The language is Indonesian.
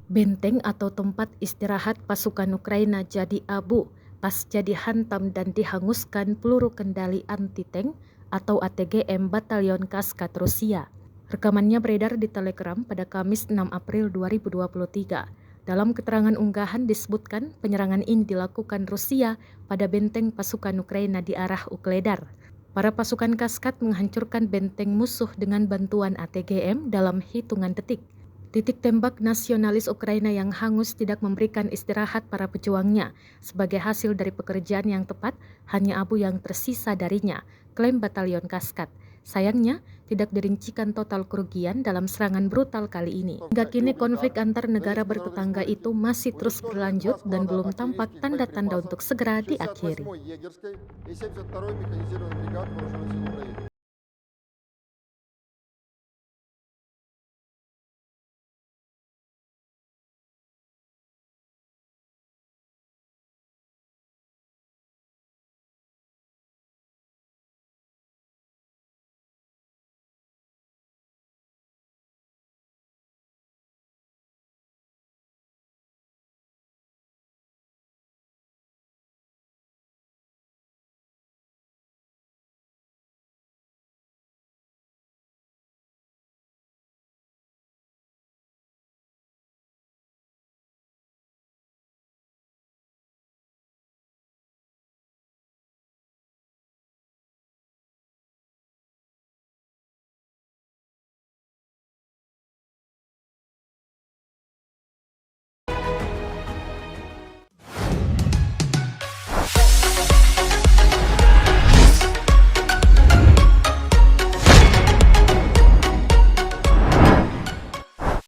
Benteng atau tempat istirahat pasukan Ukraina jadi abu pasca dihantam dan dihanguskan peluru kendali anti-tank atau ATGM Batalion Kaskat Rusia. Rekamannya beredar di Telegram pada Kamis 6 April 2023. Dalam keterangan unggahan disebutkan penyerangan ini dilakukan Rusia pada benteng pasukan Ukraina di arah Ukledar. Para pasukan Kaskat menghancurkan benteng musuh dengan bantuan ATGM dalam hitungan detik. Titik tembak nasionalis Ukraina yang hangus tidak memberikan istirahat para pejuangnya. Sebagai hasil dari pekerjaan yang tepat, hanya abu yang tersisa darinya, klaim Batalion Kaskat. Sayangnya, tidak dirincikan total kerugian dalam serangan brutal kali ini. Hingga kini konflik antar negara bertetangga itu masih terus berlanjut dan belum tampak tanda-tanda untuk segera diakhiri.